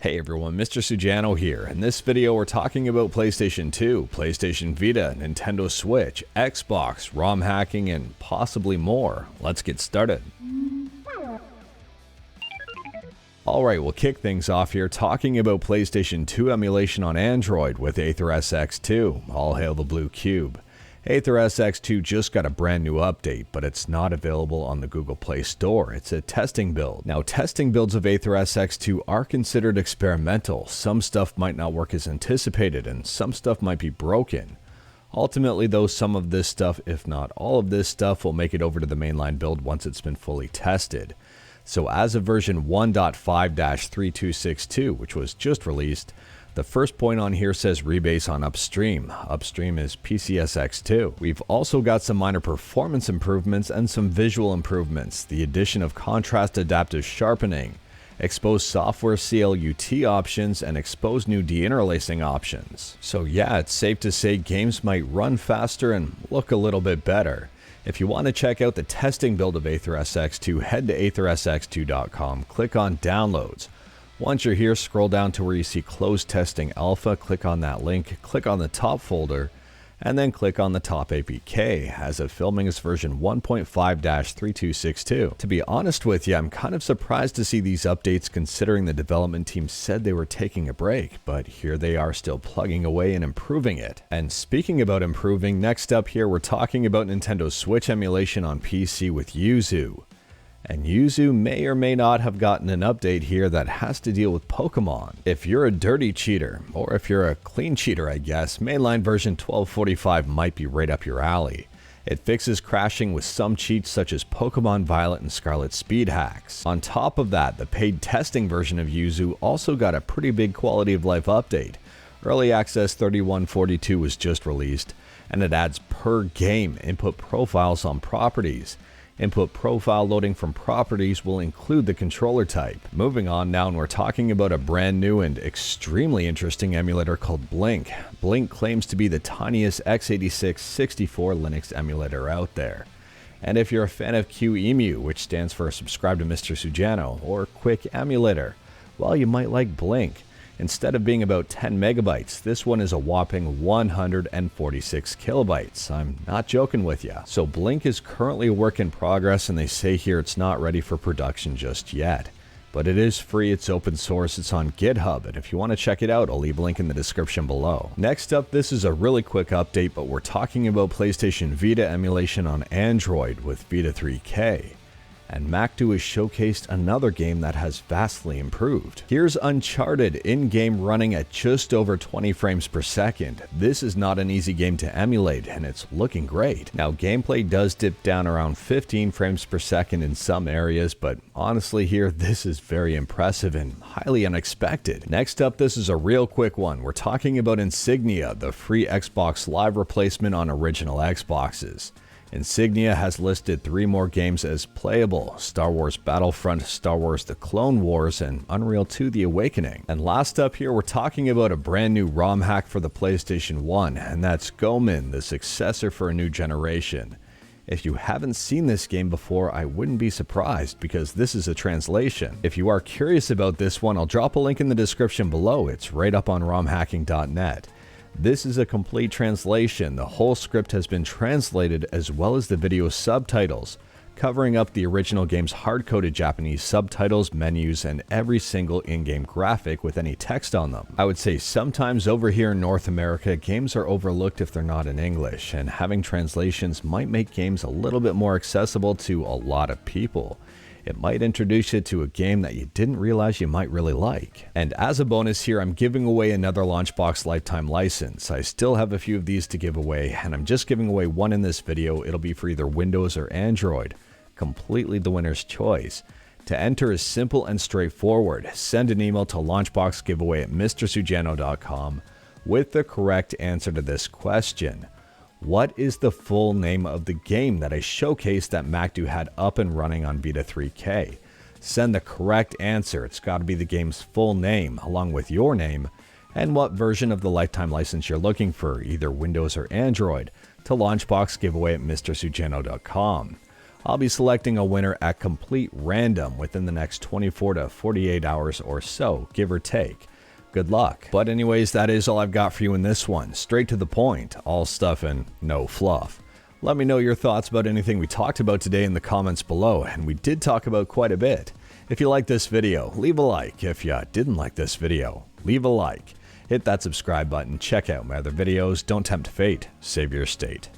Hey everyone, Mr. Sujano here. In this video we're talking about PlayStation 2, PlayStation Vita, Nintendo Switch, Xbox, ROM hacking, and possibly more. Let's get started. Alright, we'll kick things off here talking about PlayStation 2 emulation on Android with Aether SX2. All hail the blue cube. Aether SX2 just got a brand new update, but it's not available on the Google Play Store. It's a testing build. Now, testing builds of Aether SX2 are considered experimental. Some stuff might not work as anticipated, and some stuff might be broken. Ultimately, though, some of this stuff, if not all of this stuff, will make it over to the mainline build once it's been fully tested. So as of version 1.5-3262, which was just released, the first point on here says rebase on upstream. Upstream is PCSX2. We've also got some minor performance improvements and some visual improvements. The addition of contrast adaptive sharpening, exposed software CLUT options, and exposed new deinterlacing options. So yeah, it's safe to say games might run faster and look a little bit better. If you want to check out the testing build of Aether SX2, head to aethersx2.com, click on Downloads. Once you're here, scroll down to where you see Closed Testing Alpha, click on that link, click on the top folder, and then click on the top APK. As of filming, it's version 1.5-3262. To be honest with you, I'm kind of surprised to see these updates considering the development team said they were taking a break, but here they are still plugging away and improving it. And speaking about improving, next up here we're talking about Nintendo Switch emulation on PC with YUZU. And YUZU may or may not have gotten an update here that has to deal with Pokemon. If you're a dirty cheater, or if you're a clean cheater I guess, mainline version 1245 might be right up your alley. It fixes crashing with some cheats such as Pokemon Violet and Scarlet speed hacks. On top of that, the paid testing version of YUZU also got a pretty big quality of life update. Early Access 3142 was just released, and it adds per game input profiles on properties. Input profile loading from properties will include the controller type. Moving on now, and we're talking about a brand new and extremely interesting emulator called Blink. Blink claims to be the tiniest x86-64 Linux emulator out there. And if you're a fan of QEMU, which stands for Subscribe to Mr. Sujano, or Quick Emulator, well, you might like Blink. Instead of being about 10 megabytes, this one is a whopping 146 kilobytes. I'm not joking with you. So Blink is currently a work in progress, and they say here it's not ready for production just yet. But it is free, it's open source, it's on GitHub, and if you want to check it out, I'll leave a link in the description below. Next up, this is a really quick update, but we're talking about PlayStation Vita emulation on Android with Vita 3K. And MacDo has showcased another game that has vastly improved. Here's Uncharted in-game running at just over 20 frames per second. This is not an easy game to emulate, and it's looking great. Now, gameplay does dip down around 15 frames per second in some areas, but honestly here, this is very impressive and highly unexpected. Next up, this is a real quick one. We're talking about Insignia, the free Xbox Live replacement on original Xboxes. Insignia has listed 3 more games as playable: Star Wars Battlefront, Star Wars The Clone Wars, and Unreal 2 The Awakening. And last up here, we're talking about a brand new ROM hack for the PlayStation 1, and that's Goemon, the successor for a new generation. If you haven't seen this game before, I wouldn't be surprised because this is a translation. If you are curious about this one, I'll drop a link in the description below. It's right up on romhacking.net. This is a complete translation. The whole script has been translated as well as the video subtitles, covering up the original game's hard-coded Japanese subtitles, menus, and every single in-game graphic with any text on them. I would say sometimes over here in North America, games are overlooked if they're not in English, and having translations might make games a little bit more accessible to a lot of people. It might introduce you to a game that you didn't realize you might really like. And as a bonus here, I'm giving away another Launchbox lifetime license. I still have a few of these to give away, and I'm just giving away one in this video. It'll be for either Windows or Android. Completely the winner's choice. To enter is simple and straightforward. Send an email to launchboxgiveaway@mrsujano.com with the correct answer to this question. What is the full name of the game that I showcased that MacDo had up and running on Vita 3K? Send the correct answer. It's got to be the game's full name, along with your name, and what version of the lifetime license you're looking for, either Windows or Android, to launchboxgiveaway@mrsujano.com. I'll be selecting a winner at complete random within the next 24 to 48 hours or so, give or take. Good luck. But anyways, that is all I've got for you in this one. Straight to the point, all stuff and no fluff. Let me know your thoughts about anything we talked about today in the comments below, and we did talk about quite a bit. If you liked this video, leave a like. If you didn't like this video, leave a like. Hit that subscribe button, check out my other videos, don't tempt fate, save your state.